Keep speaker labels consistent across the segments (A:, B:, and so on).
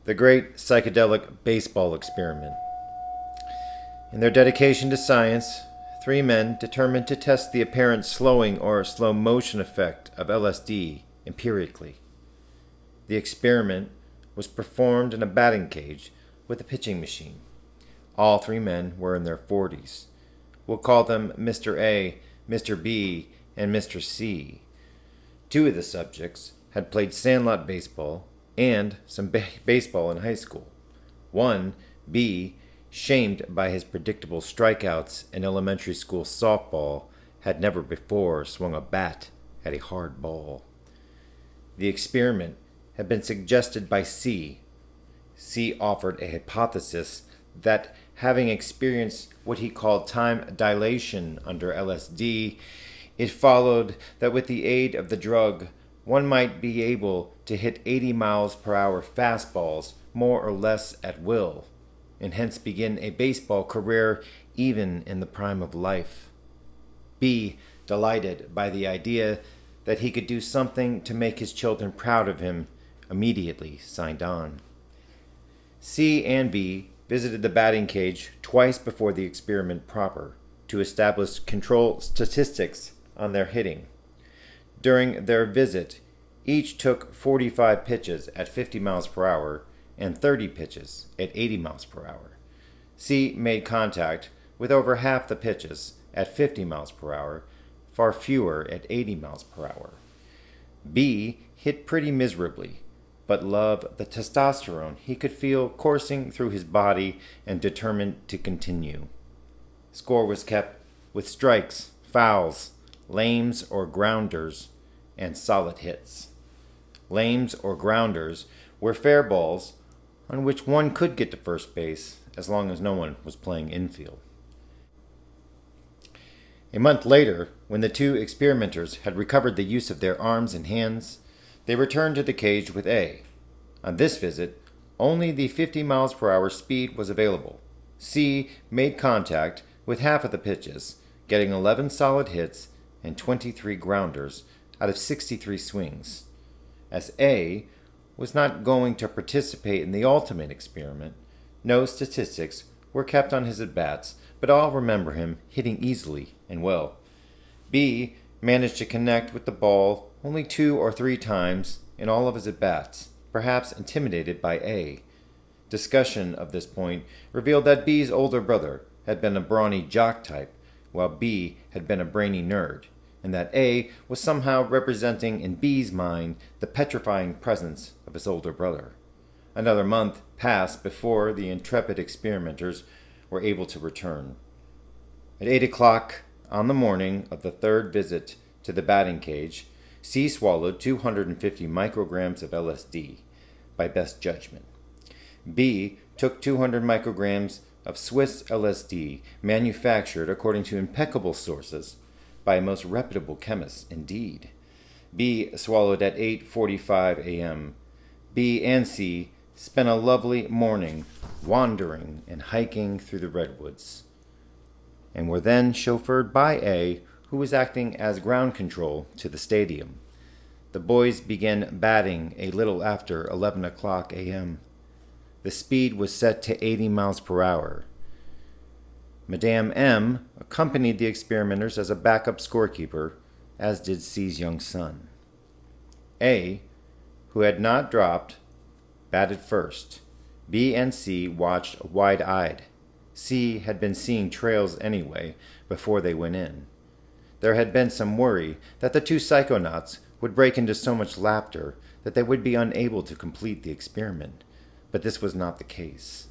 A: The Great Psychedelic Baseball Experiment. In their dedication to science, three men determined to test the apparent slowing or slow motion effect of LSD empirically. The experiment was performed in a batting cage with a pitching machine. All three men were in their 40s. We'll call them Mr. A, Mr. B, and Mr. C. Two of the subjects had played sandlot baseball and some baseball in high school. One, B, shamed by his predictable strikeouts in elementary school softball, had never before swung a bat at a hard ball. The experiment had been suggested by C. C offered a hypothesis that, having experienced what he called time dilation under LSD, it followed that with the aid of the drug, one might be able to hit 80 miles per hour fastballs more or less at will, and hence begin a baseball career even in the prime of life. B, delighted by the idea that he could do something to make his children proud of him, immediately signed on. C and B visited the batting cage twice before the experiment proper to establish control statistics on their hitting. During their visit, each took 45 pitches at 50 miles per hour and 30 pitches at 80 miles per hour. C made contact with over half the pitches at 50 miles per hour, far fewer at 80 miles per hour. B hit pretty miserably, but loved the testosterone he could feel coursing through his body and determined to continue. Score was kept with strikes, fouls, lames or grounders, and solid hits. Lames or grounders were fair balls on which one could get to first base as long as no one was playing infield. A month later, when the two experimenters had recovered the use of their arms and hands, they returned to the cage with A. On this visit, only the 50 miles per hour speed was available. C made contact with half of the pitches, getting 11 solid hits and 23 grounders out of 63 swings. As A was not going to participate in the ultimate experiment, no statistics were kept on his at-bats, but all remember him hitting easily and well. B managed to connect with the ball only 2 or 3 times in all of his at-bats, perhaps intimidated by A. Discussion of this point revealed that B's older brother had been a brawny jock type, while B had been a brainy nerd, and that A was somehow representing in B's mind the petrifying presence of his older brother. Another month passed before the intrepid experimenters were able to return. At 8 o'clock on the morning of the third visit to the batting cage, C swallowed 250 micrograms of LSD, by best judgment. B took 200 micrograms of Swiss LSD, manufactured according to impeccable sources by a most reputable chemist indeed. B swallowed at 8:45 a.m. B and C spent a lovely morning wandering and hiking through the redwoods, and were then chauffeured by A, who was acting as ground control to the stadium. The boys began batting a little after 11 o'clock a.m. The speed was set to 80 miles per hour. Madame M accompanied the experimenters as a backup scorekeeper, as did C's young son. A, who had not dropped, batted first. B and C watched wide-eyed. C had been seeing trails anyway before they went in. There had been some worry that the two psychonauts would break into so much laughter that they would be unable to complete the experiment, but this was not the case.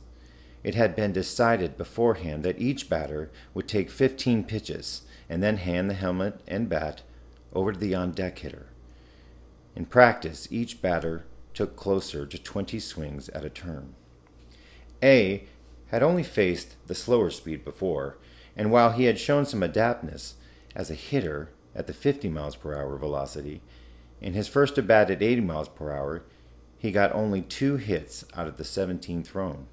A: It had been decided beforehand that each batter would take 15 pitches and then hand the helmet and bat over to the on-deck hitter. In practice, each batter took closer to 20 swings at a turn. A had only faced the slower speed before, and while he had shown some adaptness as a hitter at the 50 miles per hour velocity, in his first at-bat at 80 miles per hour, he got only 2 hits out of the 17 thrown.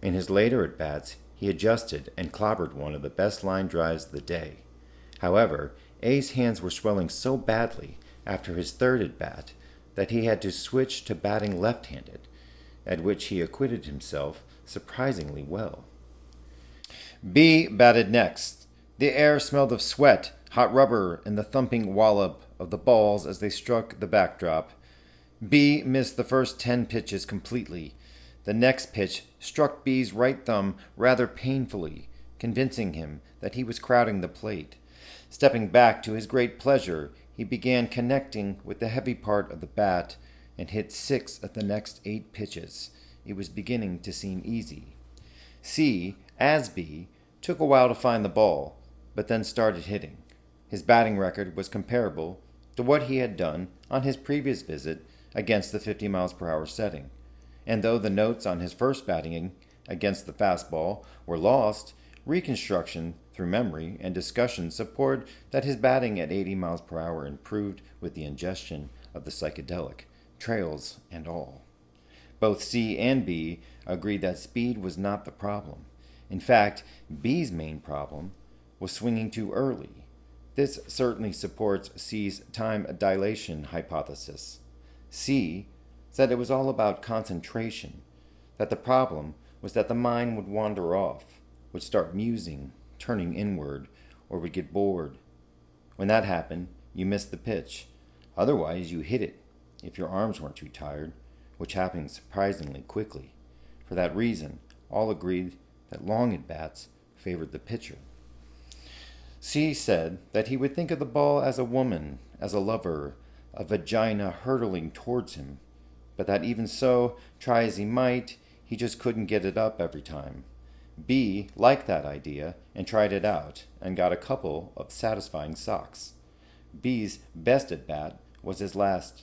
A: In his later at-bats, he adjusted and clobbered one of the best line drives of the day. However, A's hands were swelling so badly after his third at-bat that he had to switch to batting left-handed. at which he acquitted himself surprisingly well. B batted next. The air smelled of sweat, hot rubber, and the thumping wallop of the balls as they struck the backdrop. B missed the first 10 pitches completely. The next pitch struck B's right thumb rather painfully, convincing him that he was crowding the plate. Stepping back to his great pleasure, he began connecting with the heavy part of the bat and hit 6 of the next 8 pitches. It was beginning to seem easy. C, as B, took a while to find the ball, but then started hitting. His batting record was comparable to what he had done on his previous visit against the 50 miles per hour setting. And though the notes on his first batting against the fastball were lost, reconstruction through memory and discussion support that his batting at 80 miles per hour improved with the ingestion of the psychedelic, trails and all. Both C and B agreed that speed was not the problem. In fact, B's main problem was swinging too early. This certainly supports C's time dilation hypothesis. C said it was all about concentration, that the problem was that the mind would wander off, would start musing, turning inward, or would get bored. When that happened, you missed the pitch. Otherwise, you hit it, if your arms weren't too tired, which happened surprisingly quickly. For that reason, all agreed that long at-bats favored the pitcher. C said that he would think of the ball as a woman, as a lover, a vagina hurtling towards him, but that even so, try as he might, he just couldn't get it up every time. B liked that idea and tried it out and got a couple of satisfying socks. B's best at bat was his last.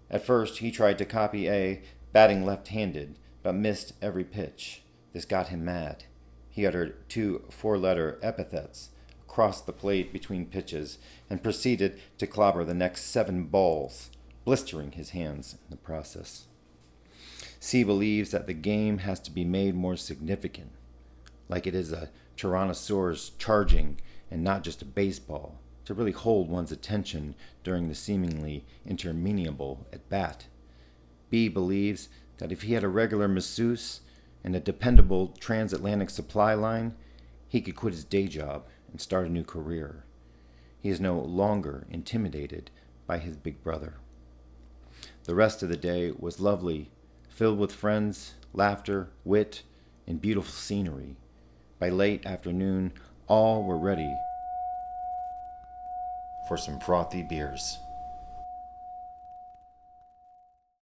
A: At first, he tried to copy A, batting left-handed, but missed every pitch. This got him mad. He uttered 2 four-letter epithets across the plate between pitches and proceeded to clobber the next 7 balls, blistering his hands in the process. C believes that the game has to be made more significant, like it is a Tyrannosaurus charging and not just a baseball, to really hold one's attention during the seemingly interminable at-bat. B believes that if he had a regular masseuse and a dependable transatlantic supply line, he could quit his day job and start a new career. He is no longer intimidated by his big brother. The rest of the day was lovely, filled with friends, laughter, wit, and beautiful scenery. By late afternoon, all were ready for some frothy beers.